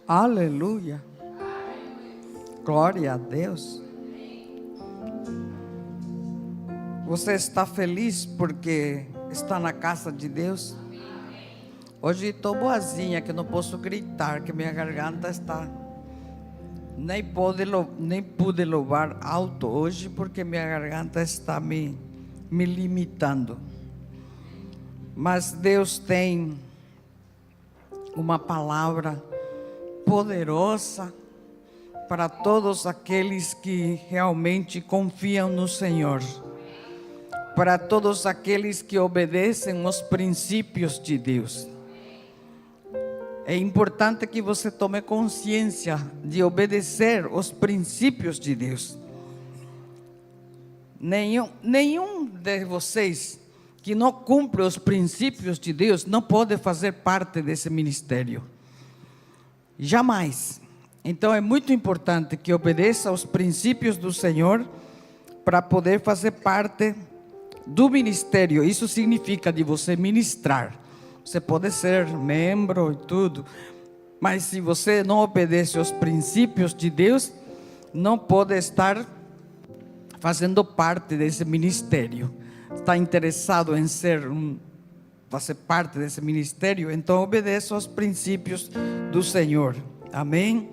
Aleluia. Glória a Deus. Você está feliz porque está na casa de Deus? Hoje estou boazinha, que não posso gritar, que minha garganta está... Nem pude louvar alto hoje, porque minha garganta está me limitando. Mas Deus tem uma palavra poderosa para todos aqueles que realmente confiam no Senhor, para todos aqueles que obedecem os princípios de Deus. É importante que você tome consciência de obedecer os princípios de Deus. Nenhum de vocês que não cumpre os princípios de Deus não pode fazer parte desse ministério. Jamais. Então é muito importante que obedeça aos princípios do Senhor para poder fazer parte do ministério. Isso significa de você ministrar. Você pode ser membro e tudo, mas se você não obedece aos princípios de Deus, não pode estar fazendo parte desse ministério. Está interessado em fazer parte desse ministério? Então obedeça aos princípios do Senhor. Amém?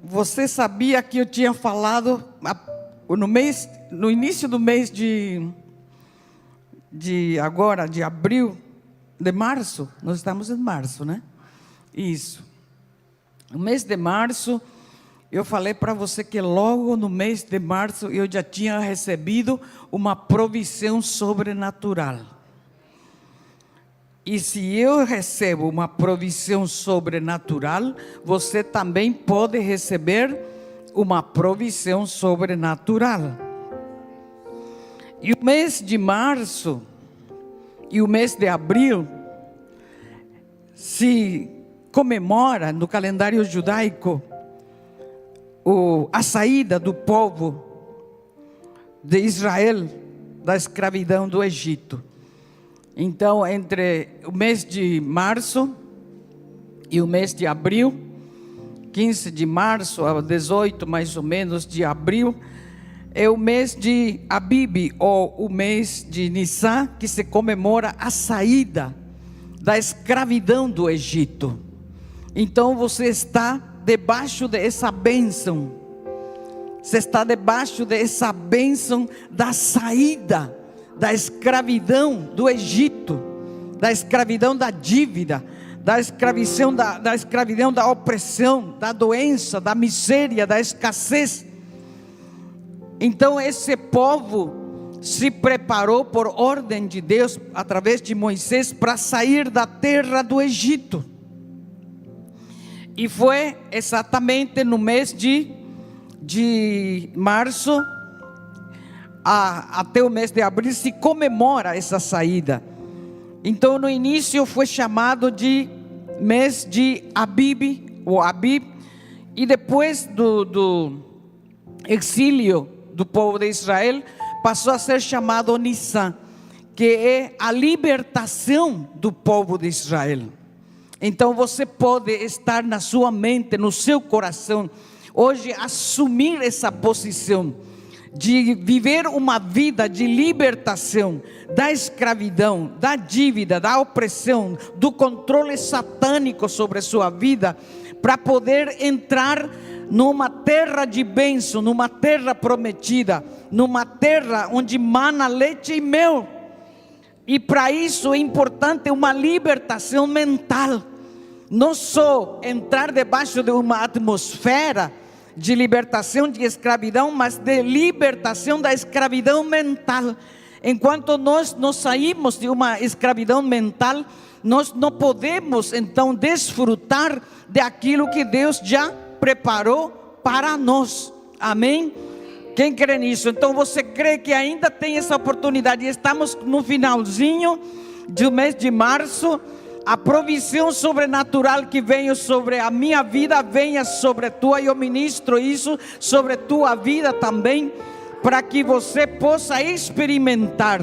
Você sabia que eu tinha falado no início do mês de março? Nós estamos em março, né? Isso. No mês de março, eu falei para você que logo no mês de março eu já tinha recebido uma provisão sobrenatural. E se eu recebo uma provisão sobrenatural, você também pode receber uma provisão sobrenatural. E o mês de março e o mês de abril se comemora no calendário judaico a saída do povo de Israel da escravidão do Egito. Então, entre o mês de março e o mês de abril, 15 de março a 18 mais ou menos de abril, é o mês de Abib, ou o mês de Nissan, que se comemora a saída da escravidão do Egito. Então você está debaixo dessa bênção. Você está debaixo dessa bênção da saída da escravidão do Egito, da escravidão da dívida, da escravidão da opressão, da doença, da miséria, da escassez. Então esse povo se preparou por ordem de Deus, através de Moisés, para sair da terra do Egito. E foi exatamente no mês de março até o mês de abril se comemora essa saída. Então no início foi chamado de mês de Abib, ou Abib, e depois do exílio do povo de Israel, passou a ser chamado Nissan, que é a libertação do povo de Israel. Então você pode estar na sua mente, no seu coração, hoje assumir essa posição, de viver uma vida de libertação da escravidão, da dívida, da opressão, do controle satânico sobre a sua vida, para poder entrar numa terra de bênção, numa terra prometida, numa terra onde mana leite e mel. E para isso é importante uma libertação mental, não só entrar debaixo de uma atmosfera de libertação de escravidão, mas de libertação da escravidão mental. Enquanto nós não saímos de uma escravidão mental, nós não podemos então desfrutar daquilo que Deus já preparou para nós. Amém? Quem crê nisso? Então você crê que ainda tem essa oportunidade? Estamos no finalzinho do mês de março. A provisão sobrenatural que veio sobre a minha vida, venha sobre a tua, e eu ministro isso sobre a tua vida também, para que você possa experimentar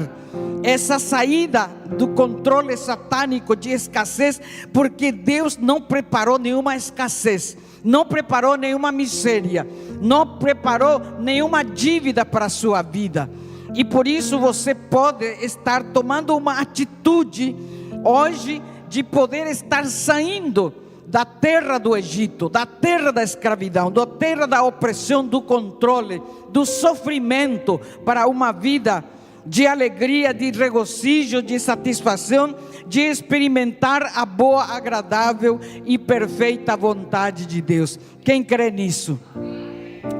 essa saída do controle satânico de escassez, porque Deus não preparou nenhuma escassez, não preparou nenhuma miséria, não preparou nenhuma dívida para a sua vida. E por isso você pode estar tomando uma atitude hoje de poder estar saindo da terra do Egito, da terra da escravidão, da terra da opressão, do controle, do sofrimento, para uma vida de alegria, de regozijo, de satisfação, de experimentar a boa, agradável e perfeita vontade de Deus. Quem crê nisso?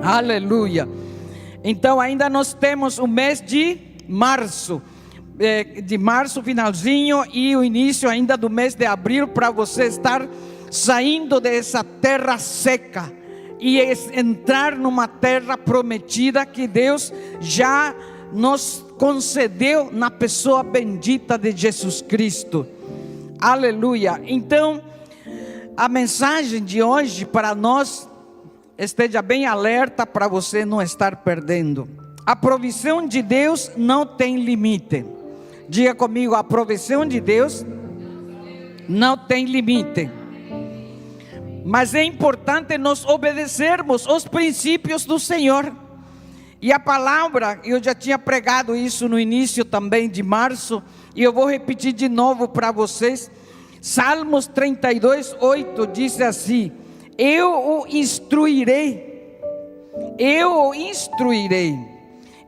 Aleluia. Então ainda nós temos o mês de março, finalzinho, e o início ainda do mês de abril, para você estar saindo dessa terra seca e entrar numa terra prometida que Deus já nos concedeu na pessoa bendita de Jesus Cristo. Aleluia. Então a mensagem de hoje para nós, esteja bem alerta para você não estar perdendo. A provisão de Deus não tem limite. Diga comigo: a provisão de Deus não tem limite. Mas é importante nós obedecermos os princípios do Senhor. E a palavra, eu já tinha pregado isso no início também de março, e eu vou repetir de novo para vocês. Salmos 32:8 diz assim: eu o instruirei,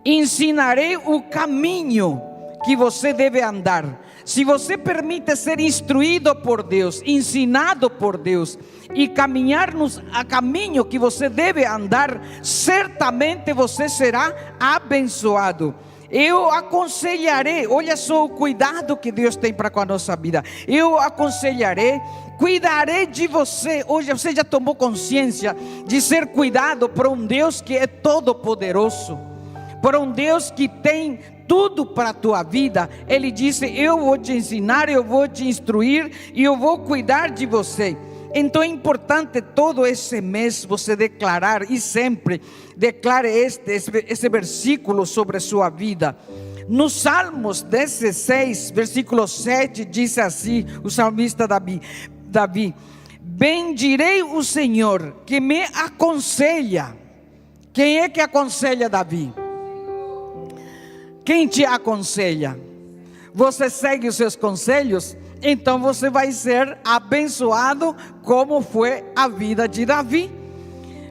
ensinarei o caminho que você deve andar. Se você permite ser instruído por Deus, ensinado por Deus, e caminhar a caminho que você deve andar, certamente você será abençoado. Eu aconselharei, olha só o cuidado que Deus tem para com a nossa vida. Eu aconselharei, cuidarei de você. Hoje você já tomou consciência de ser cuidado por um Deus que é todo poderoso, por um Deus que tem tudo para a tua vida. Ele disse: eu vou te ensinar, eu vou te instruir e eu vou cuidar de você. Então é importante todo esse mês você declarar, e sempre declare esse versículo sobre a sua vida. No Salmos 16, versículo 7, diz assim o salmista Davi: bendirei o Senhor que me aconselha. Quem é que aconselha Davi? Quem te aconselha? Você segue os seus conselhos? Então você vai ser abençoado, como foi a vida de Davi.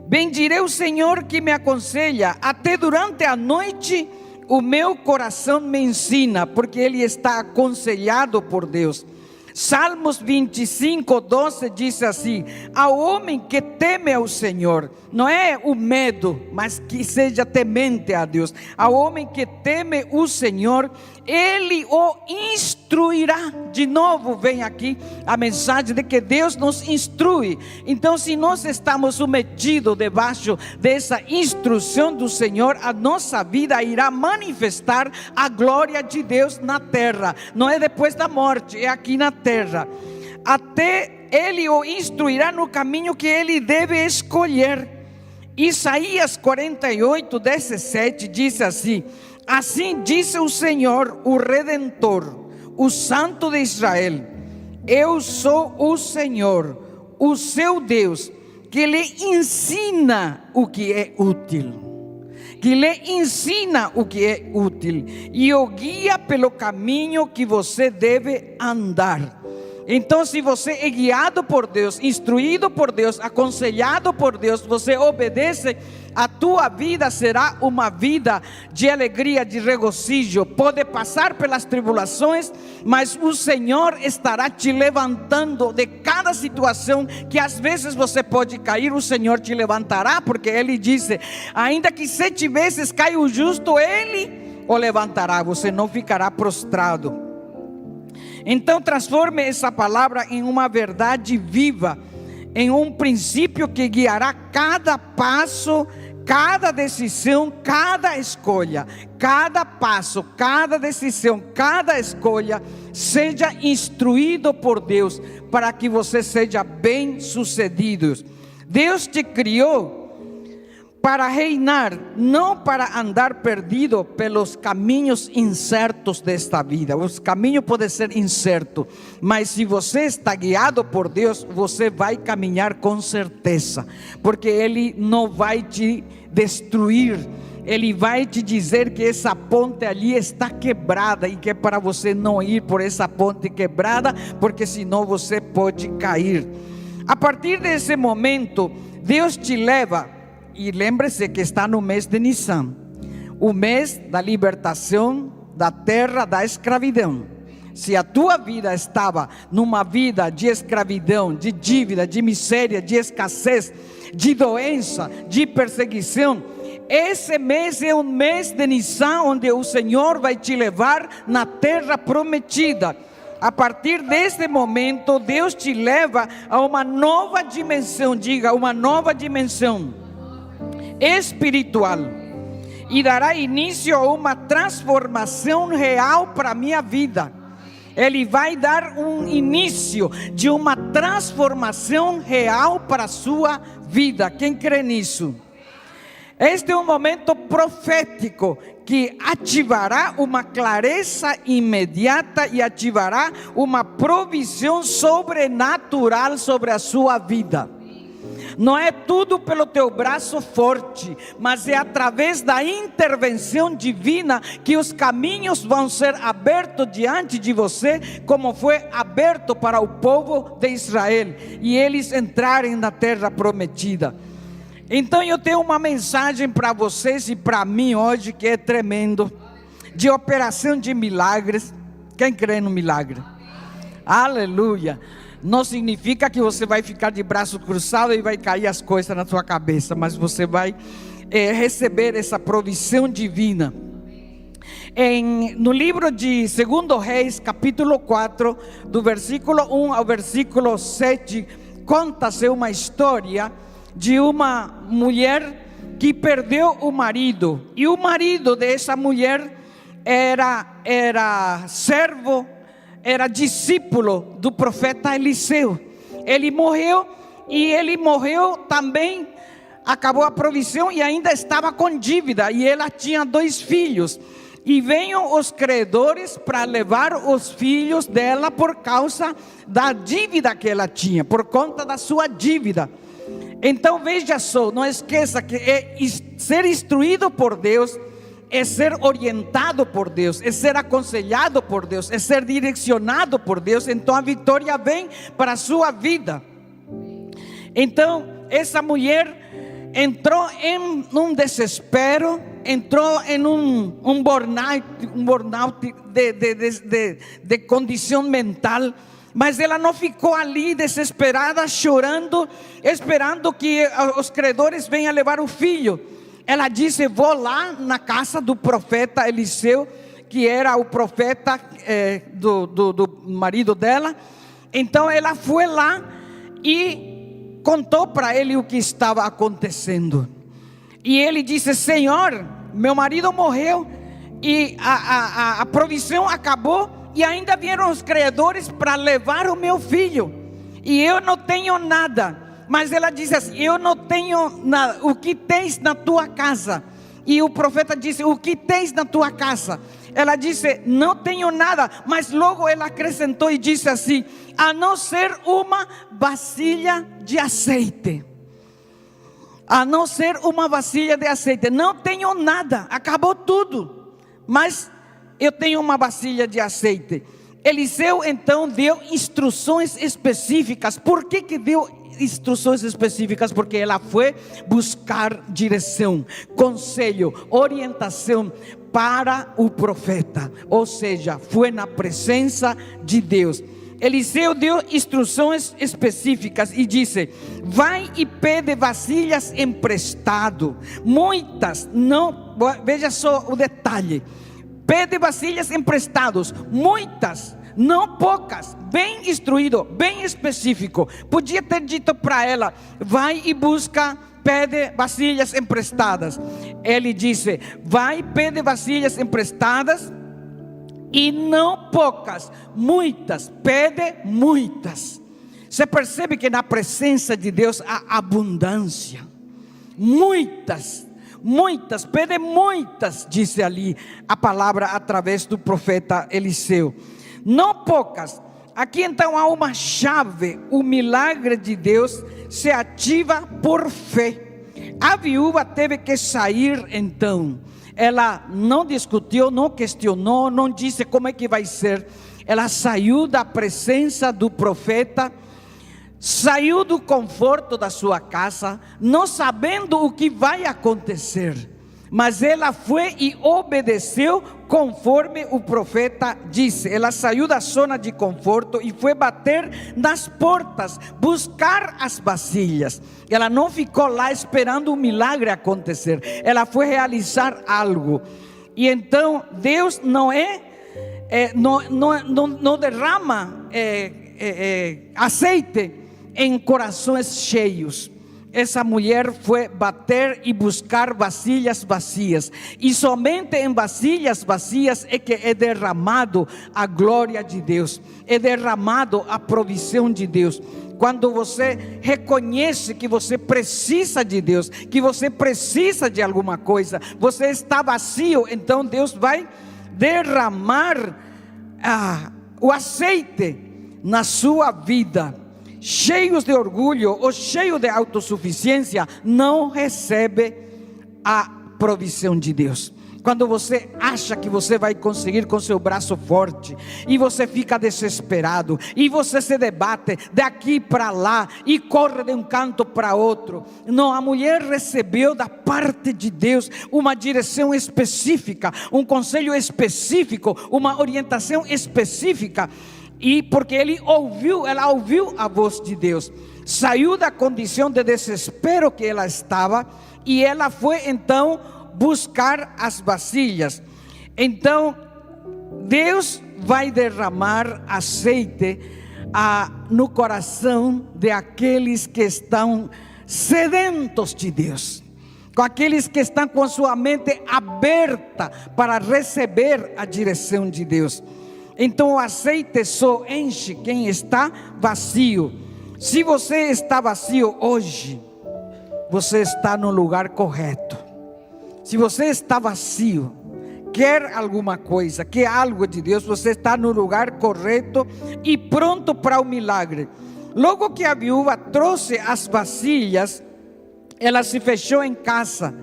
Bendirei o Senhor que me aconselha, até durante a noite o meu coração me ensina, porque ele está aconselhado por Deus. Salmos 25:12 diz assim: ao homem que teme ao Senhor, não é o medo, mas que seja temente a Deus. Ao homem que teme o Senhor, ele o instruirá. De novo vem aqui a mensagem de que Deus nos instrui. Então, se nós estamos submetidos debaixo dessa instrução do Senhor, a nossa vida irá manifestar a glória de Deus na terra. Não é depois da morte, é aqui na terra. Até ele o instruirá no caminho que ele deve escolher. Isaías 48:17 diz assim: assim disse o Senhor, o Redentor, o Santo de Israel: eu sou o Senhor, o seu Deus, que lhe ensina o que é útil, e o guia pelo caminho que você deve andar. Então, se você é guiado por Deus, instruído por Deus, aconselhado por Deus, você obedece, a tua vida será uma vida de alegria, de regozijo. Pode passar pelas tribulações, mas o Senhor estará te levantando de cada situação que às vezes você pode cair. O Senhor te levantará, porque Ele disse: ainda que 7 vezes caia o justo, Ele o levantará, você não ficará prostrado. Então transforme essa palavra em uma verdade viva, em um princípio que guiará cada passo, cada decisão, cada escolha. Cada passo, cada decisão, cada escolha seja instruído por Deus, para que você seja bem sucedido. Deus te criou para reinar, não para andar perdido pelos caminhos incertos desta vida. Os caminhos podem ser incertos, mas se você está guiado por Deus, você vai caminhar com certeza, porque Ele não vai te destruir. Ele vai te dizer que essa ponte ali está quebrada e que é para você não ir por essa ponte quebrada, porque senão você pode cair. A partir desse momento, Deus te leva. E lembre-se que está no mês de Nissan, o mês da libertação da terra da escravidão. Se a tua vida estava numa vida de escravidão, de dívida, de miséria, de escassez, de doença, de perseguição, esse mês é um mês de Nissan, onde o Senhor vai te levar na terra prometida. A partir desse momento, Deus te leva a uma nova dimensão, diga, uma nova dimensão espiritual, e dará início a uma transformação real para a minha vida. Ele vai dar um início de uma transformação real para a sua vida. Quem crê nisso? Este é um momento profético que ativará uma clareza imediata e ativará uma provisão sobrenatural sobre a sua vida. Não é tudo pelo teu braço forte, mas é através da intervenção divina que os caminhos vão ser abertos diante de você, como foi aberto para o povo de Israel, e eles entrarem na terra prometida. Então eu tenho uma mensagem para vocês e para mim hoje que é tremendo, de operação de milagres. Quem crê no milagre? Aleluia. Não significa que você vai ficar de braço cruzado e vai cair as coisas na sua cabeça, mas você vai receber essa provisão divina. No livro de 2 Reis, capítulo 4, do versículo 1 ao versículo 7, conta-se uma história de uma mulher que perdeu o marido, e o marido dessa mulher era servo, era discípulo do profeta Eliseu. Ele morreu, e ele morreu também, acabou a provisão e ainda estava com dívida, e ela tinha 2 filhos, e venham os credores para levar os filhos dela por causa da dívida que ela tinha, por conta da sua dívida. Então veja só, não esqueça que ser instruído por Deus é ser orientado por Deus, é ser aconselhado por Deus, é ser direcionado por Deus. Então a vitória vem para a sua vida. Então essa mulher entrou em um desespero, entrou em um burnout de condição mental. Mas ela não ficou ali desesperada, chorando, esperando que os credores venham levar o filho. Ela disse: vou lá na casa do profeta Eliseu, que era o profeta do marido dela. Então ela foi lá e contou para ele o que estava acontecendo. E ele disse: Senhor, meu marido morreu e a provisão acabou, e ainda vieram os credores para levar o meu filho, e eu não tenho nada. Mas ela disse assim: eu não tenho nada. O que tens na tua casa? E o profeta disse: o que tens na tua casa? Ela disse: não tenho nada. Mas logo ela acrescentou e disse assim: a não ser uma vasilha de azeite. A não ser uma vasilha de azeite. Não tenho nada, acabou tudo, mas eu tenho uma vasilha de azeite. Eliseu então deu instruções específicas. Por que deu instruções específicas? Porque ela foi buscar direção, conselho, orientação para o profeta. Ou seja, foi na presença de Deus. Eliseu deu instruções específicas e disse: vai e pede vasilhas emprestado, muitas, não, veja só o detalhe. Pede vasilhas emprestados, muitas, não poucas. Bem instruído, bem específico. Podia ter dito para ela: vai e busca, pede vasilhas emprestadas. Ele disse: vai, pede vasilhas emprestadas, e não poucas, muitas, pede muitas. Você percebe que na presença de Deus há abundância. muitas, pede muitas, disse ali a palavra através do profeta Eliseu, não poucas. Aqui então há uma chave: o milagre de Deus se ativa por fé. A viúva teve que sair então. Ela não discutiu, não questionou, não disse como é que vai ser. Ela saiu da presença do profeta, saiu do conforto da sua casa, não sabendo o que vai acontecer, mas ela foi e obedeceu conforme o profeta disse. Ela saiu da zona de conforto e foi bater nas portas, buscar as vasilhas. Ela não ficou lá esperando um milagre acontecer, ela foi realizar algo. E então Deus não derrama azeite em corações cheios. Essa mulher foi bater e buscar vasilhas vazias, e somente em vasilhas vazias é que é derramado a glória de Deus, é derramado a provisão de Deus. Quando você reconhece que você precisa de Deus, que você precisa de alguma coisa, você está vazio, então Deus vai derramar o azeite na sua vida. Cheios de orgulho ou cheio de autossuficiência, não recebe a provisão de Deus. Quando você acha que você vai conseguir com seu braço forte, e você fica desesperado, e você se debate daqui para lá, e corre de um canto para outro. Não, a mulher recebeu da parte de Deus uma direção específica, um conselho específico, uma orientação específica. E porque ela ouviu a voz de Deus, saiu da condição de desespero que ela estava, e ela foi então buscar as vasilhas. Então Deus vai derramar azeite no coração de aqueles que estão sedentos de Deus, com aqueles que estão com sua mente aberta para receber a direção de Deus. Então o azeite só enche quem está vazio. Se você está vazio hoje, você está no lugar correto. Se você está vazio, quer alguma coisa, quer algo de Deus, você está no lugar correto e pronto para o milagre. Logo que a viúva trouxe as vasilhas, ela se fechou em casa.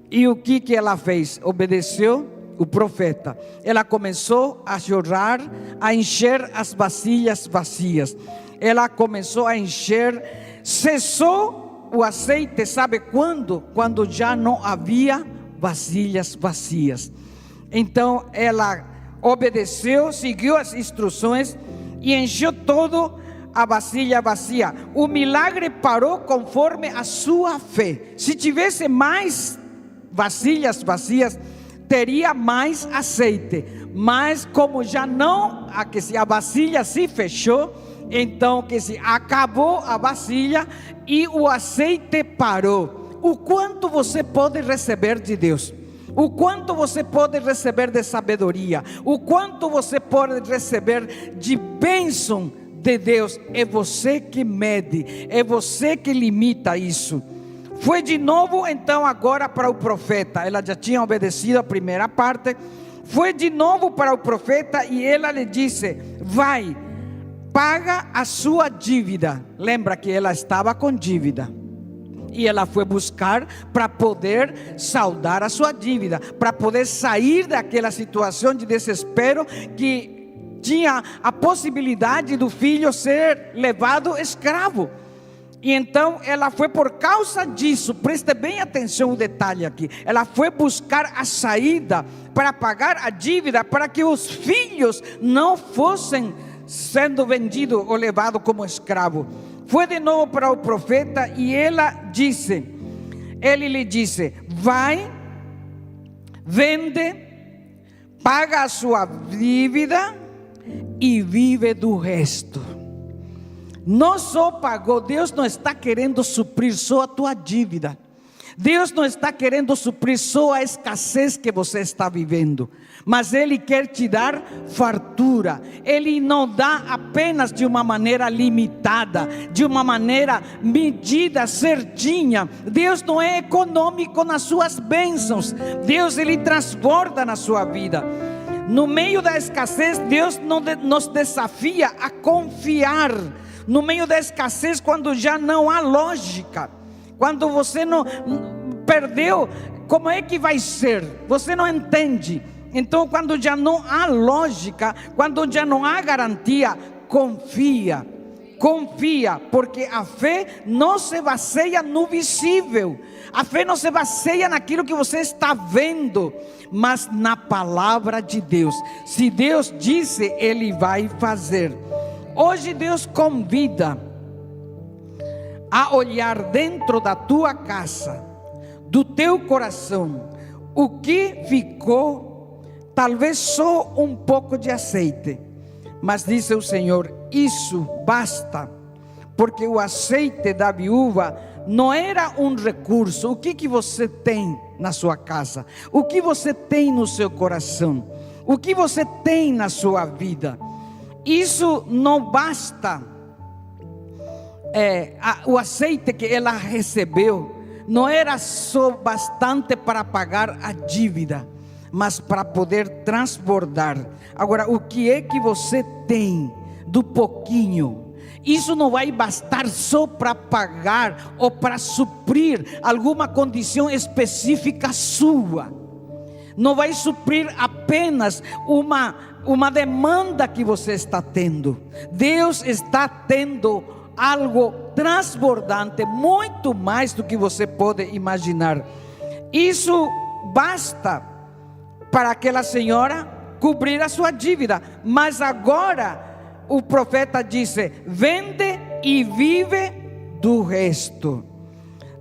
E o que ela fez? Obedeceu o profeta. Ela começou a chorar, a encher as vasilhas vazias. Ela começou a encher, cessou o azeite, sabe quando? Quando já não havia vasilhas vazias. Então ela obedeceu, seguiu as instruções e encheu todo a vasilha vazia. O milagre parou conforme a sua fé. Se tivesse mais vasilhas vazias, teria mais azeite, mas como já não, a vasilha se fechou, então acabou a vasilha e o azeite parou. O quanto você pode receber de Deus, o quanto você pode receber de sabedoria, o quanto você pode receber de bênção de Deus, é você que mede, é você que limita isso. Foi de novo então agora para o profeta. Ela já tinha obedecido a primeira parte. Foi de novo para o profeta e ela lhe disse: vai, paga a sua dívida. Lembra que ela estava com dívida, e ela foi buscar para poder saldar a sua dívida, para poder sair daquela situação de desespero que tinha a possibilidade do filho ser levado escravo. E então ela foi por causa disso, preste bem atenção o detalhe aqui, ela foi buscar a saída para pagar a dívida, para que os filhos não fossem sendo vendidos ou levados como escravo. Foi de novo para o profeta e ele lhe disse: vai, vende, paga a sua dívida e vive do resto. Não só pagou, Deus não está querendo suprir só a tua dívida. Deus não está querendo suprir só a escassez que você está vivendo, mas Ele quer te dar fartura. Ele não dá apenas de uma maneira limitada, de uma maneira medida, certinha. Deus não é econômico nas suas bênçãos. Deus, Ele transborda na sua vida. No meio da escassez, Deus nos desafia a confiar. No meio da escassez, quando já não há lógica, quando você não perdeu, como é que vai ser? Você não entende. Então, quando já não há lógica, quando já não há garantia, confia. Confia, porque a fé não se baseia no visível. A fé não se baseia naquilo que você está vendo, mas na palavra de Deus. Se Deus disse, Ele vai fazer. Hoje Deus convida a olhar dentro da tua casa, do teu coração, o que ficou, talvez só um pouco de azeite, mas disse o Senhor, isso basta, porque o azeite da viúva não era um recurso. O que você tem na sua casa? O que você tem no seu coração? O que você tem na sua vida? Isso não basta. O azeite que ela recebeu não era só bastante para pagar a dívida, mas para poder transbordar. Agora, o que é que você tem do pouquinho? Isso não vai bastar só para pagar ou para suprir alguma condição específica sua. Não vai suprir apenas uma demanda que você está tendo. Deus está tendo algo transbordante, muito mais do que você pode imaginar. Isso basta para aquela senhora cobrir a sua dívida. Mas agora o profeta disse: vende e vive do resto.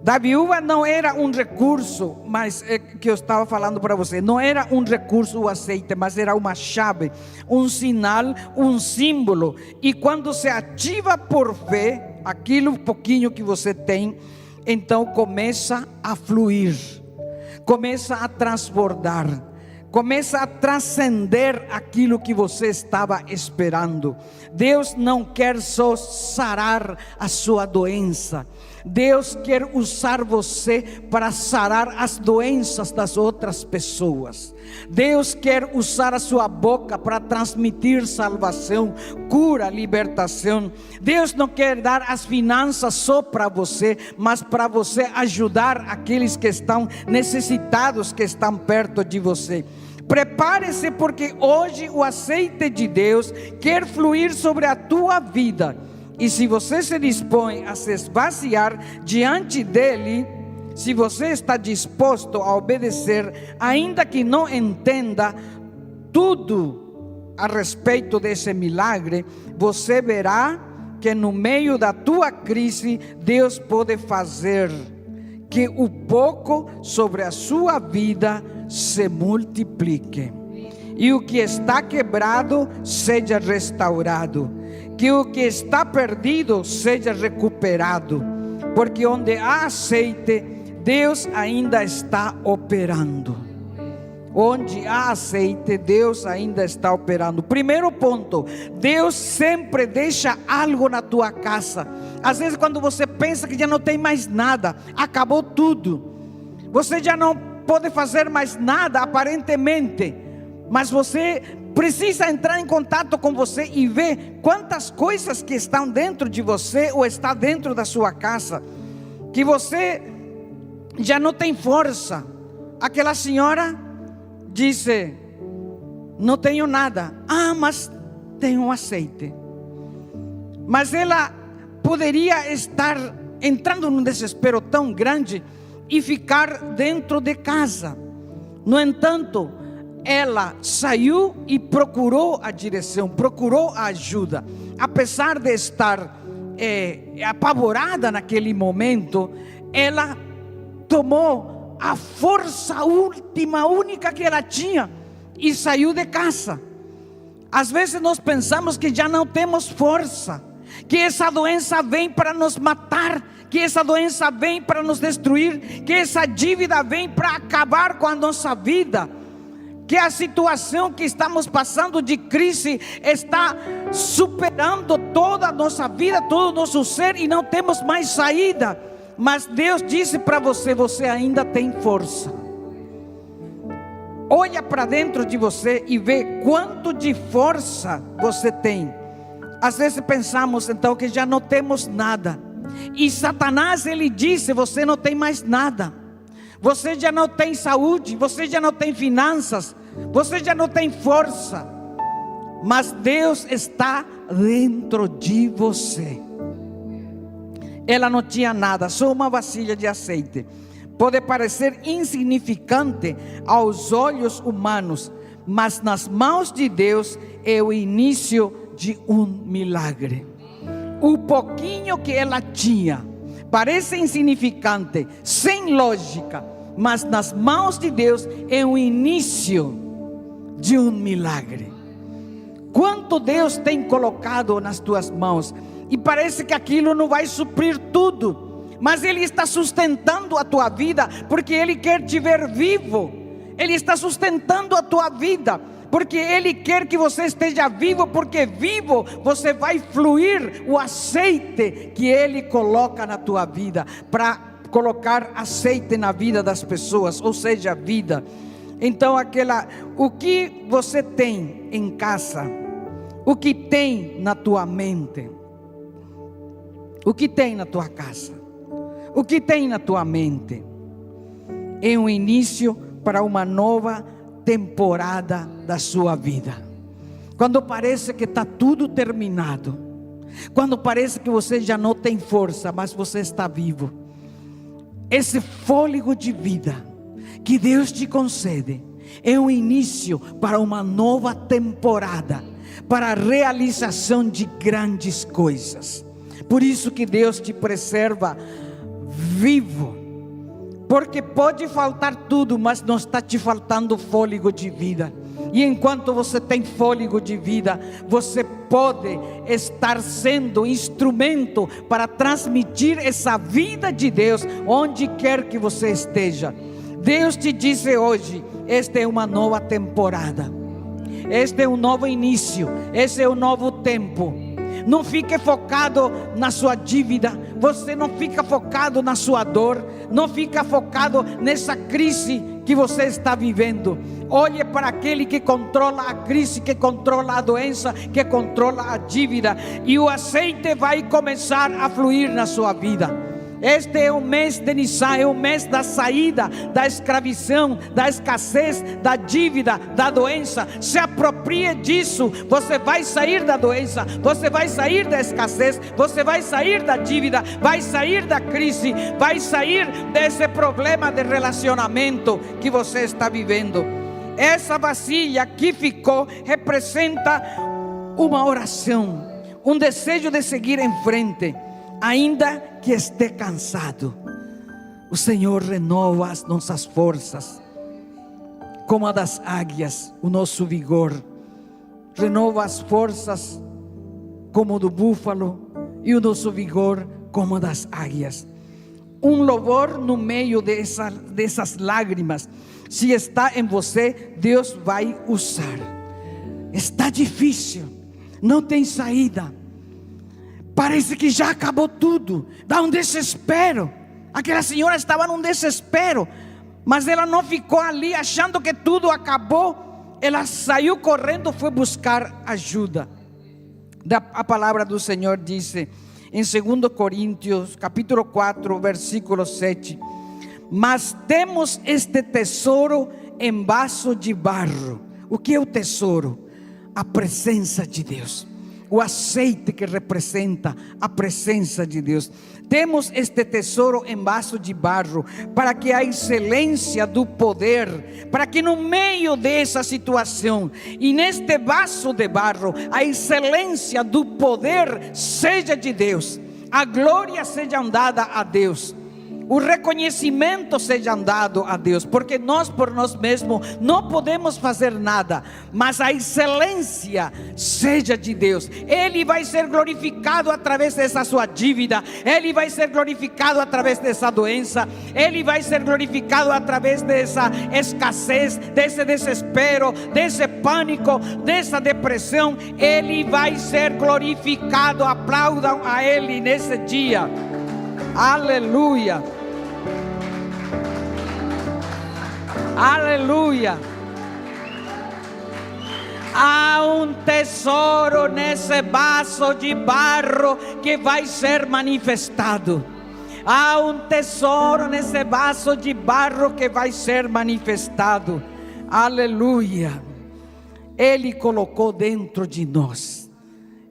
Da viúva não era um recurso, mas que eu estava falando para você, não era um recurso o azeite, mas era uma chave, um sinal, um símbolo. E quando se ativa por fé, aquilo pouquinho que você tem, então começa a fluir, começa a transbordar, começa a transcender aquilo que você estava esperando. Deus não quer só sarar a sua doença. Deus quer usar você para sarar as doenças das outras pessoas. Deus quer usar a sua boca para transmitir salvação, cura, libertação. Deus não quer dar as finanças só para você, mas para você ajudar aqueles que estão necessitados, que estão perto de você. Prepare-se, porque hoje o azeite de Deus quer fluir sobre a tua vida. E se você se dispõe a se esvaziar diante dele, se você está disposto a obedecer, ainda que não entenda tudo a respeito desse milagre, você verá que no meio da tua crise, Deus pode fazer que o pouco sobre a sua vida se multiplique, e o que está quebrado seja restaurado, que o que está perdido seja recuperado, porque onde há azeite, Deus ainda está operando. Onde há azeite, Deus ainda está operando. Primeiro ponto: Deus sempre deixa algo na tua casa. Às vezes, quando você pensa que já não tem mais nada, acabou tudo, você já não pode fazer mais nada aparentemente, mas você precisa entrar em contato com você e ver quantas coisas que estão dentro de você ou está dentro da sua casa, que você já não tem força. Aquela senhora disse: não tenho nada. Mas tenho um azeite. Mas ela poderia estar entrando num desespero tão grande e ficar dentro de casa. No entanto, ela saiu e procurou a direção, procurou a ajuda. Apesar de estar apavorada naquele momento, ela tomou a força última, única que ela tinha, e saiu de casa. Às vezes nós pensamos que já não temos força, que essa doença vem para nos matar, que essa doença vem para nos destruir, que essa dívida vem para acabar com a nossa vida, que a situação que estamos passando de crise está superando toda a nossa vida, todo o nosso ser, e não temos mais saída. Mas Deus disse para você: você ainda tem força. Olha para dentro de você e vê quanto de força você tem. Às vezes pensamos então que já não temos nada, e Satanás, ele disse: você não tem mais nada, você já não tem saúde, você já não tem finanças, você já não tem força. Mas Deus está dentro de você. Ela não tinha nada, só uma vasilha de azeite. Pode parecer insignificante aos olhos humanos, mas nas mãos de Deus é o início de um milagre. O pouquinho que ela tinha parece insignificante, sem lógica, mas nas mãos de Deus é o início de um milagre. Quanto Deus tem colocado nas tuas mãos, e parece que aquilo não vai suprir tudo, mas Ele está sustentando a tua vida, porque Ele quer te ver vivo. Ele está sustentando a tua vida, porque Ele quer que você esteja vivo, porque vivo você vai fluir o azeite que Ele coloca na tua vida, para colocar azeite na vida das pessoas, ou seja, vida. Então o que você tem em casa, o que tem na tua mente, o que tem na tua casa, o que tem na tua mente, é um início para uma nova temporada da sua vida. Quando parece que está tudo terminado, quando parece que você já não tem força, mas você está vivo, esse fôlego de vida que Deus te concede é um início para uma nova temporada, para a realização de grandes coisas. Por isso que Deus te preserva vivo, porque pode faltar tudo, mas não está te faltando fôlego de vida. E enquanto você tem fôlego de vida, você pode estar sendo instrumento para transmitir essa vida de Deus onde quer que você esteja. Deus te disse hoje: esta é uma nova temporada, este é um novo início, esse é um novo tempo. Não fique focado na sua dívida, você não fica focado na sua dor, não fica focado nessa crise que você está vivendo. Olhe para aquele que controla a crise, que controla a doença, que controla a dívida, e o azeite vai começar a fluir na sua vida. Este é o mês de Nissan, é o mês da saída da escravidão, da escassez, da dívida, da doença. Se aproprie disso. Você vai sair da doença, você vai sair da escassez, você vai sair da dívida, vai sair da crise, vai sair desse problema de relacionamento que você está vivendo. Essa vasilha que ficou representa uma oração, um desejo de seguir em frente. Ainda que esteja cansado, o Senhor renova as nossas forças, como a das águias, o nosso vigor. Renova as forças como do búfalo, e o nosso vigor como das águias. Um louvor no meio dessas lágrimas. Se está em você, Deus vai usar. Está difícil, não tem saída, parece que já acabou tudo, dá um desespero. Aquela senhora estava num desespero, mas ela não ficou ali achando que tudo acabou. Ela saiu correndo, foi buscar ajuda. A palavra do Senhor diz em 2 Coríntios capítulo 4 versículo 7: mas temos este tesouro em vaso de barro. O que é o tesouro? A presença de Deus, o azeite que representa a presença de Deus. Temos este tesouro em vaso de barro, para que a excelência do poder, para que no meio dessa situação e neste vaso de barro, a excelência do poder seja de Deus, a glória seja dada a Deus. o reconhecimento seja dado a Deus, porque nós por nós mesmos não podemos fazer nada, mas a excelência seja de Deus. Ele vai ser glorificado através dessa sua dívida, Ele vai ser glorificado através dessa doença, Ele vai ser glorificado através dessa escassez, desse desespero, desse pânico, dessa depressão. Ele vai ser glorificado. Aplaudam a Ele nesse dia. Aleluia. Aleluia. Há um tesouro nesse vaso de barro que vai ser manifestado. Há um tesouro nesse vaso de barro que vai ser manifestado. Aleluia. Ele colocou dentro de nós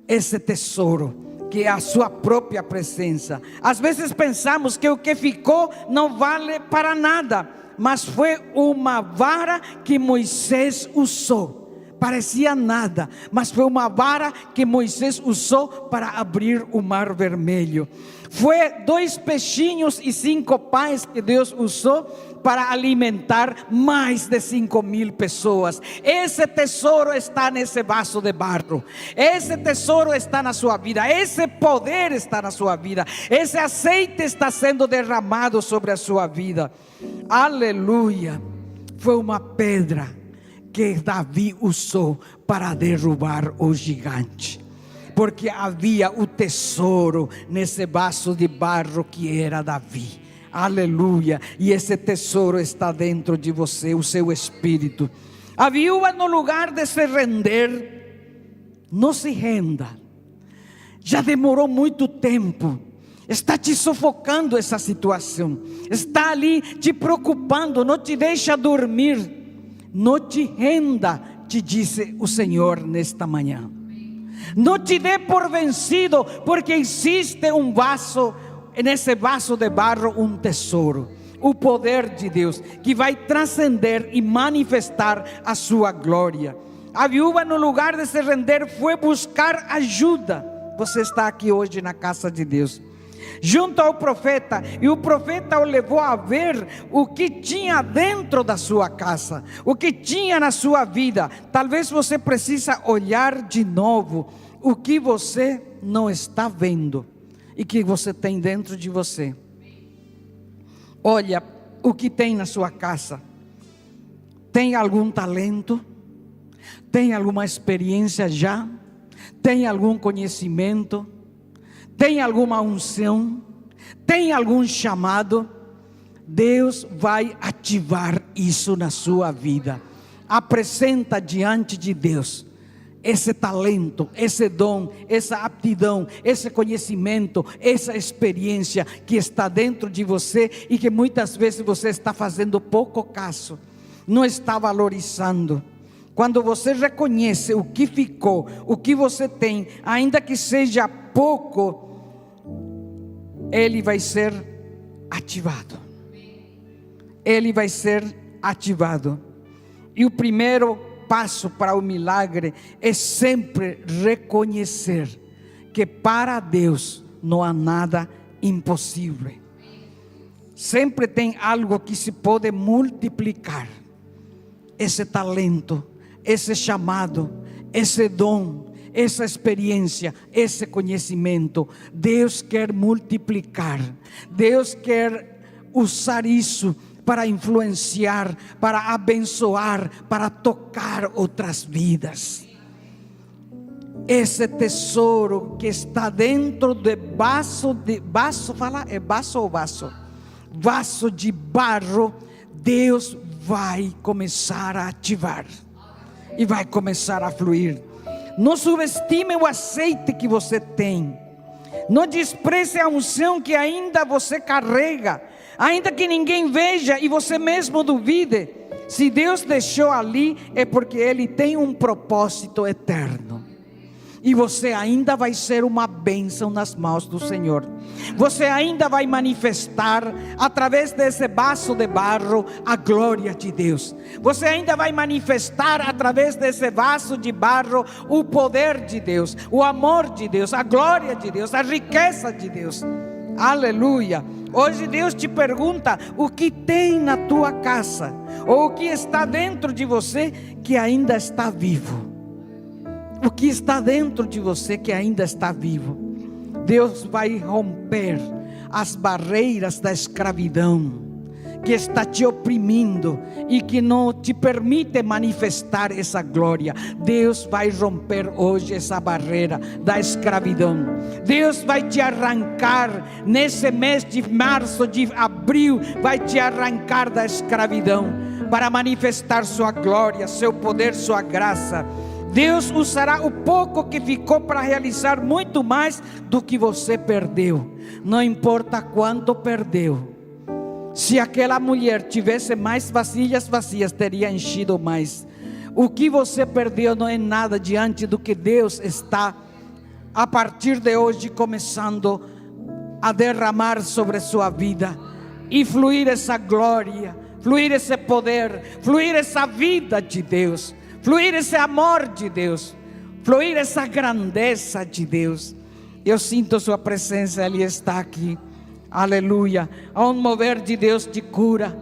esse tesouro, que é a sua própria presença. Às vezes pensamos que o que ficou não vale para nada, mas foi uma vara que Moisés usou. Parecia nada, mas foi uma vara que Moisés usou para abrir o mar vermelho. Foi 2 peixinhos e 5 pães que Deus usou para alimentar mais de 5.000 pessoas. Esse tesouro está nesse vaso de barro. Esse tesouro está na sua vida. Esse poder está na sua vida. Esse azeite está sendo derramado sobre a sua vida. Aleluia. Foi uma pedra que Davi usou para derrubar o gigante, porque havia o tesouro nesse vaso de barro que era Davi. Aleluia. E esse tesouro está dentro de você, o seu espírito. A viúva, no lugar de se render, não se renda. Já demorou muito tempo. Está te sufocando essa situação. Está ali te preocupando, não te deixa dormir. Não te renda, te disse o Senhor nesta manhã. Não te dê por vencido, porque existe um vaso, nesse vaso de barro, um tesouro. O poder de Deus, que vai transcender e manifestar a sua glória. A viúva, no lugar de se render, foi buscar ajuda. Você está aqui hoje na casa de Deus, junto ao profeta, e o profeta o levou a ver o que tinha dentro da sua casa, o que tinha na sua vida. Talvez você precisa olhar de novo o que você não está vendo e que você tem dentro de você. Olha o que tem na sua casa. Tem algum talento? Tem alguma experiência já? Tem algum conhecimento? Tem alguma unção? Tem algum chamado? Deus vai ativar isso na sua vida. Apresenta diante de Deus esse talento, esse dom, essa aptidão, esse conhecimento, essa experiência que está dentro de você e que muitas vezes você está fazendo pouco caso, não está valorizando. Quando você reconhece o que ficou, o que você tem, ainda que seja pouco, ele vai ser ativado. Ele vai ser ativado. E o primeiro passo para o milagre é sempre reconhecer que para Deus não há nada impossível. Sempre tem algo que se pode multiplicar. Esse talento, esse chamado, esse dom, essa experiência, esse conhecimento, Deus quer multiplicar. Deus quer usar isso para influenciar, para abençoar, para tocar outras vidas. Esse tesouro que está dentro de vaso vaso de barro, Deus vai começar a ativar e vai começar a fluir. Não subestime o azeite que você tem. Não despreze a unção que ainda você carrega, ainda que ninguém veja e você mesmo duvide. Se Deus deixou ali, é porque Ele tem um propósito eterno. E você ainda vai ser uma bênção nas mãos do Senhor. Você ainda vai manifestar através desse vaso de barro a glória de Deus. Você ainda vai manifestar através desse vaso de barro o poder de Deus, o amor de Deus, a glória de Deus, a riqueza de Deus. Aleluia. Hoje Deus te pergunta: o que tem na tua casa, ou o que está dentro de você que ainda está vivo? O que está dentro de você que ainda está vivo? Deus vai romper as barreiras da escravidão que está te oprimindo e que não te permite manifestar essa glória. Deus vai romper hoje essa barreira da escravidão. Deus vai te arrancar nesse mês de março, de abril, vai te arrancar da escravidão para manifestar sua glória, seu poder, sua graça. Deus usará o pouco que ficou para realizar muito mais do que você perdeu. Não importa quanto perdeu. Se aquela mulher tivesse mais vasilhas vazias, teria enchido mais. O que você perdeu não é nada diante do que Deus está, a partir de hoje, começando a derramar sobre sua vida. E fluir essa glória, fluir esse poder, fluir essa vida de Deus, fluir esse amor de Deus, fluir essa grandeza de Deus. Eu sinto sua presença, Ele está aqui. Aleluia. Há um mover de Deus de cura,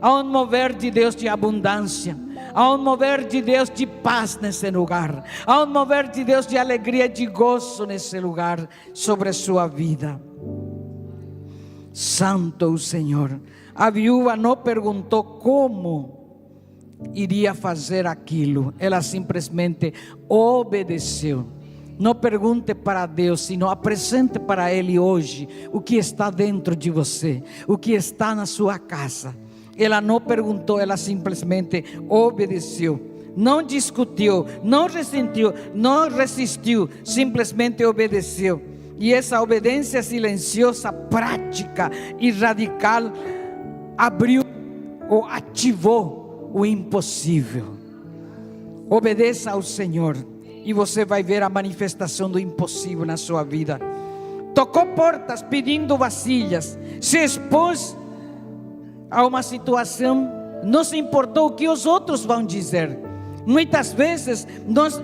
há um mover de Deus de abundância, há um mover de Deus de paz nesse lugar, há um mover de Deus de alegria, de gozo nesse lugar, sobre a sua vida. Santo o Senhor. A viúva não perguntou como iria fazer aquilo, ela simplesmente obedeceu. Não pergunte para Deus, sino apresente para Ele hoje o que está dentro de você, o que está na sua casa. Ela não perguntou, ela simplesmente obedeceu. Não discutiu, não ressentiu, não resistiu, simplesmente obedeceu. E essa obediência silenciosa, prática e radical abriu ou ativou o impossível. Obedeça ao Senhor e você vai ver a manifestação do impossível na sua vida. Tocou portas pedindo vasilhas, se expôs a uma situação, não se importou o que os outros vão dizer. Muitas vezes nós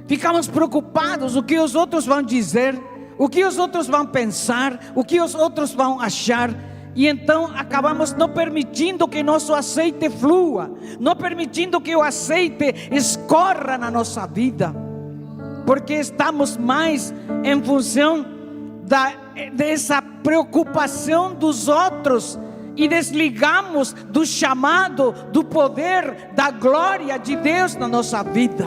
ficamos preocupados o que os outros vão dizer, o que os outros vão pensar, o que os outros vão achar. E então acabamos não permitindo que nosso azeite flua, não permitindo que o azeite escorra na nossa vida, porque estamos mais em função dessa preocupação dos outros e desligamos do chamado, do poder, da glória de Deus na nossa vida.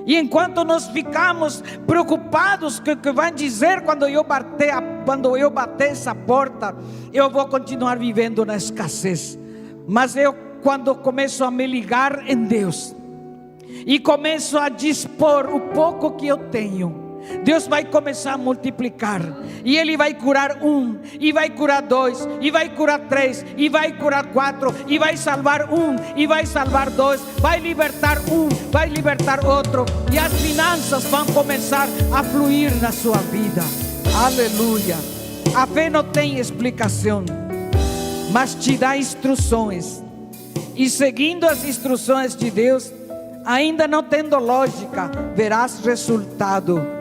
E enquanto nós ficamos preocupados com o que vai dizer quando eu bater essa porta, eu vou continuar vivendo na escassez. Mas quando começo a me ligar em Deus e começo a dispor o pouco que eu tenho, Deus vai começar a multiplicar, e Ele vai curar um, e vai curar dois, e vai curar três, e vai curar quatro, e vai salvar um, e vai salvar dois, vai libertar um, vai libertar outro, e as finanças vão começar a fluir na sua vida. Aleluia. A fé não tem explicação, mas te dá instruções, e seguindo as instruções de Deus, ainda não tendo lógica, verás resultado.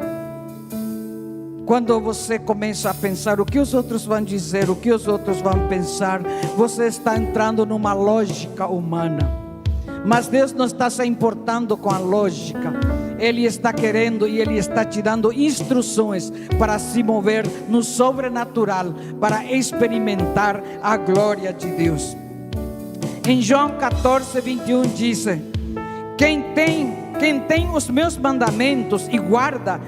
Quando você começa a pensar o que os outros vão dizer, o que os outros vão pensar, você está entrando numa lógica humana. Mas Deus não está se importando com a lógica. Ele está querendo e Ele está te dando instruções para se mover no sobrenatural, para experimentar a glória de Deus. Em João 14, 21 diz: quem tem os meus mandamentos e guarda,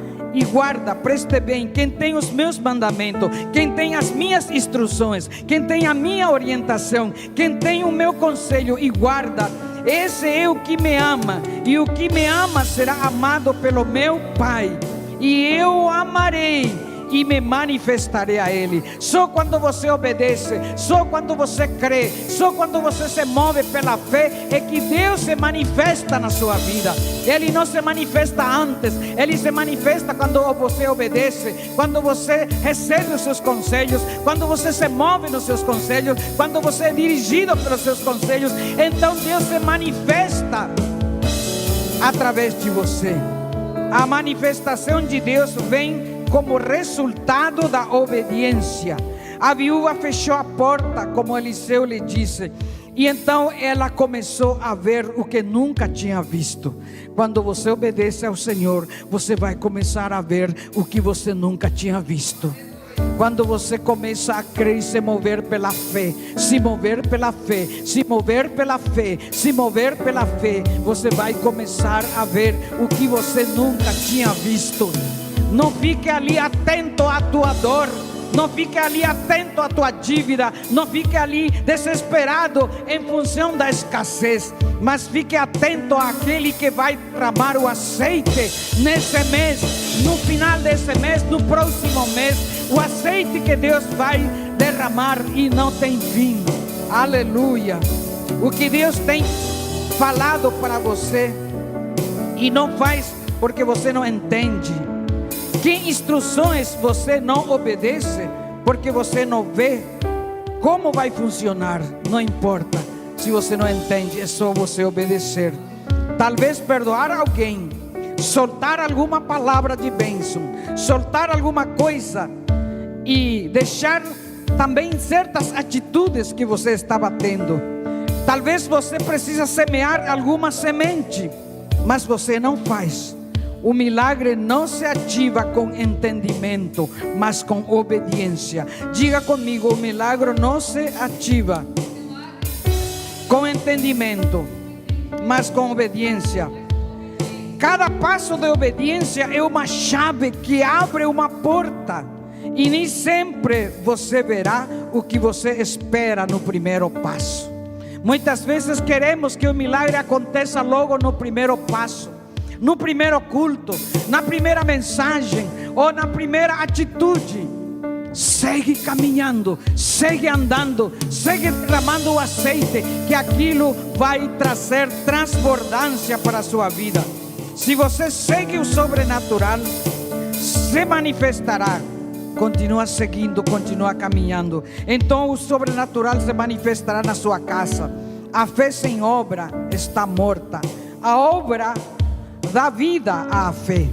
preste bem, quem tem os meus mandamentos, quem tem as minhas instruções, quem tem a minha orientação, quem tem o meu conselho e guarda, esse é o que me ama, e o que me ama será amado pelo meu Pai, e eu o amarei e me manifestarei a Ele. Só quando você obedece, só quando você crê, só quando você se move pela fé, é que Deus se manifesta na sua vida. Ele não se manifesta antes, Ele se manifesta quando você obedece, quando você recebe os seus conselhos, quando você se move nos seus conselhos, quando você é dirigido pelos seus conselhos. Então Deus se manifesta através de você. A manifestação de Deus vem como resultado da obediência. A viúva fechou a porta, como Eliseu lhe disse. E então ela começou a ver o que nunca tinha visto. Quando você obedece ao Senhor, você vai começar a ver o que você nunca tinha visto. Quando você começa a crer e se mover pela fé, se mover pela fé, se mover pela fé, se mover pela fé, você vai começar a ver o que você nunca tinha visto. Não fique ali atento à tua dor. Não fique ali atento à tua dívida. Não fique ali desesperado em função da escassez. Mas fique atento àquele que vai derramar o azeite nesse mês, no final desse mês, no próximo mês. O azeite que Deus vai derramar e não tem fim. Aleluia. O que Deus tem falado para você e não faz porque você não entende. Que instruções você não obedece porque você não vê como vai funcionar? Não importa se você não entende, é só você obedecer. Talvez perdoar alguém, soltar alguma palavra de bênção, soltar alguma coisa e deixar também certas atitudes que você estava tendo. Talvez você precisa semear alguma semente, mas você não faz. O milagre não se ativa com entendimento, mas com obediência. Diga comigo: o milagre não se ativa com entendimento, mas com obediência. Cada passo de obediência é uma chave que abre uma porta. E nem sempre você verá o que você espera no primeiro passo. Muitas vezes queremos que o milagre aconteça logo no primeiro passo, no primeiro culto, na primeira mensagem ou na primeira atitude. Segue caminhando, segue andando, segue derramando o azeite, que aquilo vai trazer transbordância para a sua vida. Se você segue o sobrenatural, se manifestará. Continua seguindo, continua caminhando. Então o sobrenatural se manifestará na sua casa. A fé sem obra está morta. A obra dá vida à fé.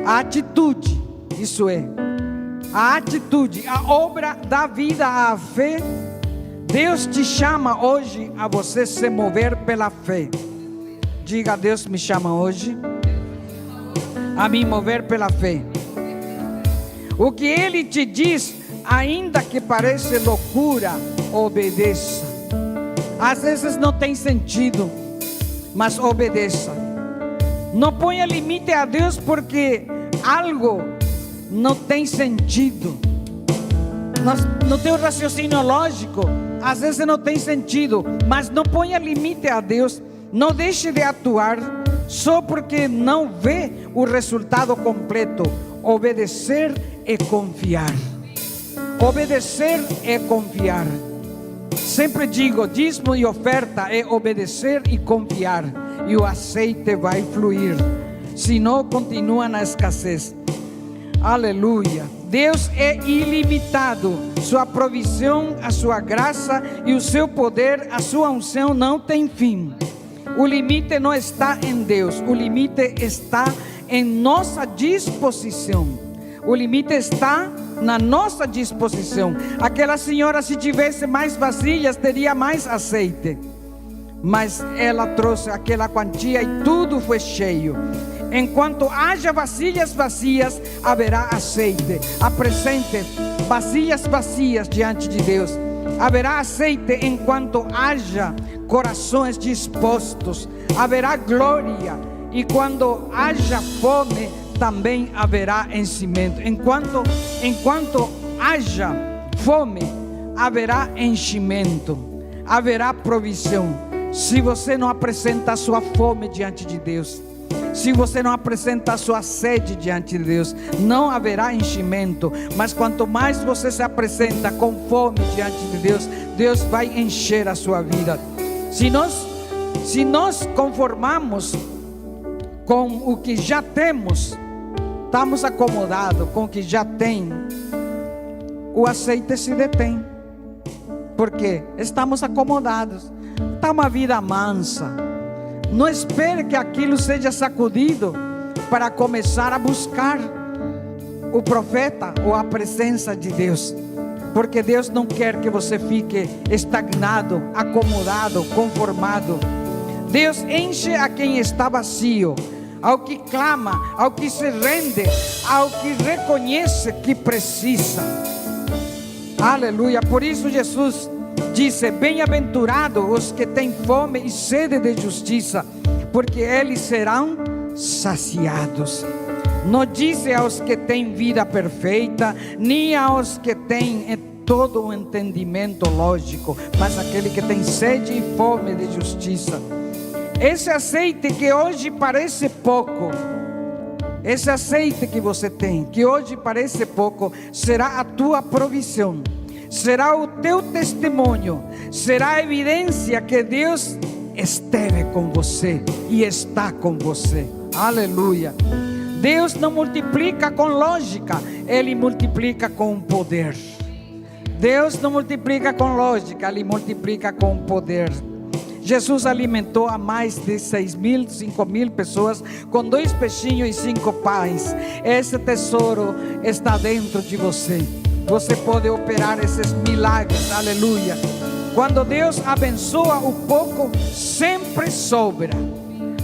A atitude, isso é, a atitude, a obra dá vida à fé. Deus te chama hoje a você se mover pela fé. Diga: Deus me chama hoje a me mover pela fé. O que Ele te diz, ainda que pareça loucura, obedeça. Às vezes não tem sentido, mas obedeça. Não ponha limite a Deus porque algo não tem sentido. No teu raciocínio lógico, às vezes não tem sentido, mas não ponha limite a Deus. Não deixe de atuar só porque não vê o resultado completo. Obedecer é confiar. Obedecer é confiar. Sempre digo: dízimo e oferta é obedecer e confiar, e o azeite vai fluir. Senão continua na escassez. Aleluia. Deus é ilimitado. Sua provisão, a sua graça e o seu poder, a sua unção não tem fim. O limite não está em Deus, o limite está em nossa disposição. O limite está na nossa disposição. Aquela senhora, se tivesse mais vasilhas, teria mais azeite, mas ela trouxe aquela quantia e tudo foi cheio. Enquanto haja vasilhas vazias, haverá azeite. Apresente vasilhas vazias diante de Deus. Haverá azeite enquanto haja corações dispostos. Haverá glória. E quando haja fome, também haverá enchimento. Enquanto haja fome, haverá enchimento. Haverá provisão. Se você não apresenta a sua fome diante de Deus, se você não apresenta a sua sede diante de Deus, não haverá enchimento. Mas quanto mais você se apresenta com fome diante de Deus, Deus vai encher a sua vida. Se nós conformamos com o que já temos, estamos acomodados com o que já tem, o azeite se detém. Porque estamos acomodados. Está uma vida mansa. Não espere que aquilo seja sacudido para começar a buscar. o profeta ou a presença de Deus. Porque Deus não quer que você fique estagnado, acomodado, conformado. Deus enche a quem está vazio, ao que clama, ao que se rende, ao que reconhece que precisa. Aleluia. Por isso Jesus disse: bem-aventurados os que têm fome e sede de justiça, porque eles serão saciados. Não disse aos que têm vida perfeita, nem aos que têm todo o entendimento lógico, mas aquele que tem sede e fome de justiça. Esse azeite que hoje parece pouco, esse azeite que você tem, que hoje parece pouco, será a tua provisão, será o teu testemunho, será a evidência que Deus esteve com você e está com você. Aleluia. Deus não multiplica com lógica, Ele multiplica com poder. Deus não multiplica com lógica, Ele multiplica com poder. Jesus alimentou a mais de 6.000, 5.000 pessoas com 2 peixinhos e 5 pães. Esse tesouro está dentro de você. Você pode operar esses milagres, aleluia. Quando Deus abençoa o pouco, sempre sobra.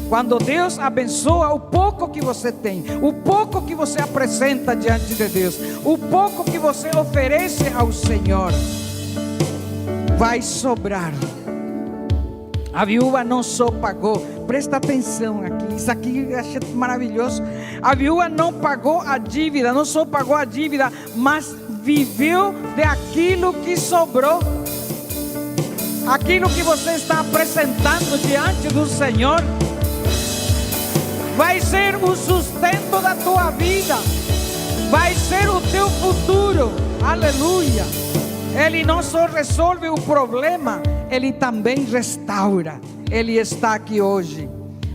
Quando Deus abençoa o pouco que você tem, o pouco que você apresenta diante de Deus, o pouco que você oferece ao Senhor, vai sobrar. A viúva não só pagou, presta atenção aqui, isso aqui eu achei maravilhoso. A viúva não pagou a dívida, não só pagou a dívida, mas viveu daquilo que sobrou. Aquilo que você está apresentando diante do Senhor vai ser o sustento da tua vida, vai ser o teu futuro. Aleluia. Ele não só resolve o problema, Ele também restaura. Ele está aqui hoje.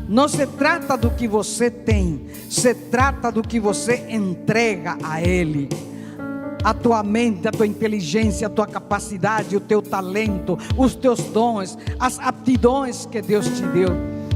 Não se trata do que você tem, se trata do que você entrega a Ele. A tua mente, a tua inteligência, a tua capacidade, o teu talento, os teus dons, as aptidões que Deus te deu,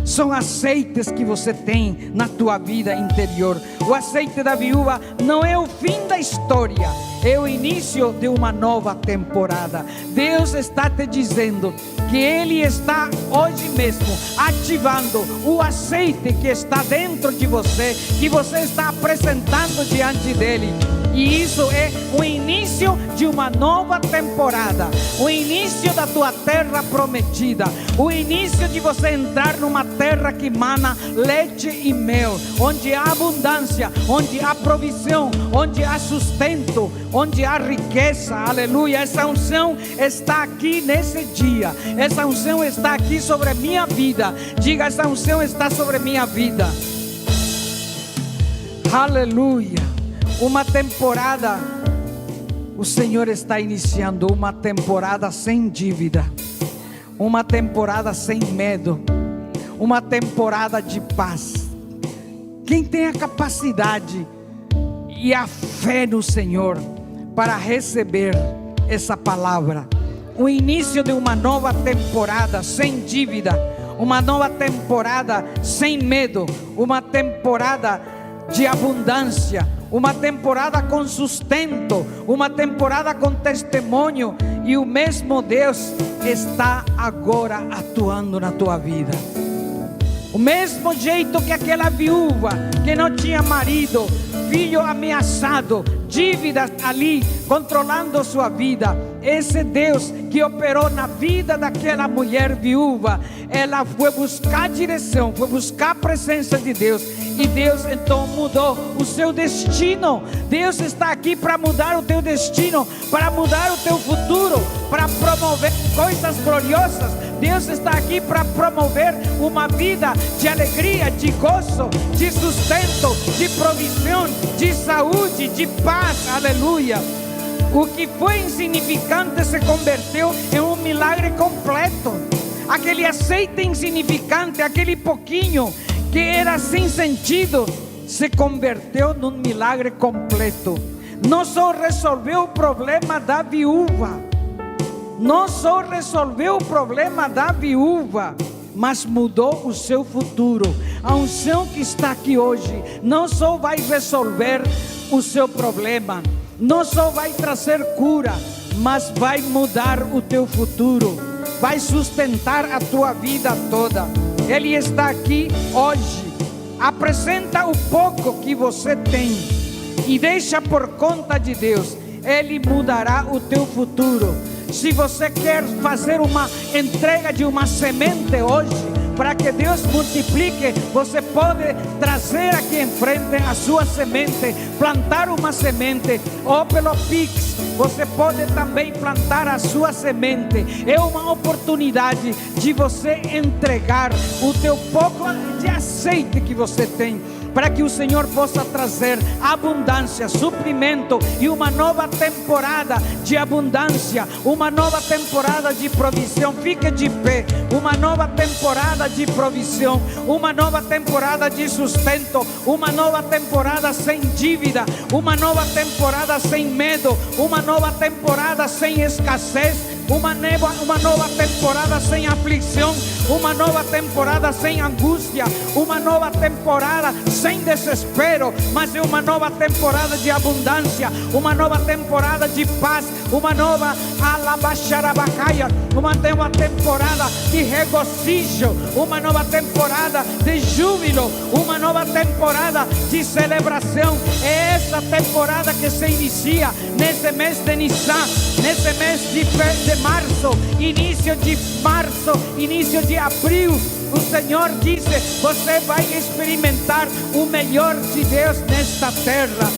são azeites que você tem na tua vida interior. O azeite da viúva não é o fim da história, é o início de uma nova temporada. Deus está te dizendo que Ele está hoje mesmo ativando o azeite que está dentro de você, que você está apresentando diante dEle. E isso é o início de uma nova temporada, o início da tua terra prometida, o início de você entrar numa terra que emana leite e mel, onde há abundância, onde há provisão, onde há sustento, onde há riqueza. Aleluia. Essa unção está aqui nesse dia, essa unção está aqui sobre a minha vida. Diga: essa unção está sobre a minha vida. Aleluia. Uma temporada, o Senhor está iniciando uma temporada sem dívida, uma temporada sem medo, uma temporada de paz. Quem tem a capacidade e a fé no Senhor para receber essa palavra, o início de uma nova temporada sem dívida, uma nova temporada sem medo, uma temporada de abundância, uma temporada com sustento, uma temporada com testemunho, e o mesmo Deus está agora atuando na tua vida. O mesmo jeito que aquela viúva que não tinha marido, filho ameaçado, dívidas ali controlando sua vida, esse Deus que operou na vida daquela mulher viúva, ela foi buscar direção, foi buscar a presença de Deus, e Deus então mudou o seu destino. Deus está aqui para mudar o teu destino, para mudar o teu futuro, para promover coisas gloriosas. Deus está aqui para promover uma vida de alegria, de gozo, de sustento, de provisão, de saúde, de paz. Aleluia. O que foi insignificante se converteu em um milagre completo. Aquele azeite insignificante, aquele pouquinho que era sem sentido, se converteu num milagre completo. Não só resolveu o problema da viúva, não só resolveu o problema da viúva, mas mudou o seu futuro. A unção que está aqui hoje não só vai resolver o seu problema. Não só vai trazer cura, mas vai mudar o teu futuro, vai sustentar a tua vida toda. Ele está aqui hoje. Apresenta o pouco que você tem e deixa por conta de Deus. Ele mudará o teu futuro. Se você quer fazer uma entrega de uma semente hoje, para que Deus multiplique, você pode trazer aqui em frente a sua semente, plantar uma semente, ou pelo Pix, você pode também plantar a sua semente. É uma oportunidade de você entregar o teu pouco de azeite que você tem, para que o Senhor possa trazer abundância, suprimento e uma nova temporada de abundância, uma nova temporada de provisão. Fique de pé. Uma nova temporada de provisão, uma nova temporada de sustento, uma nova temporada sem dívida, uma nova temporada sem medo, uma nova temporada sem escassez, uma nova temporada sem aflição, uma nova temporada sem angústia, uma nova temporada sem desespero, mas é uma nova temporada de abundância, uma nova temporada de paz, uma nova alabaxarabacaia, uma nova temporada de regozijo, uma nova temporada de júbilo, uma nova temporada de celebração. É essa temporada que se inicia nesse mês de Nissan, nesse mês de março, início de março, início de abril. O Senhor disse: você vai experimentar o melhor de Deus nesta terra.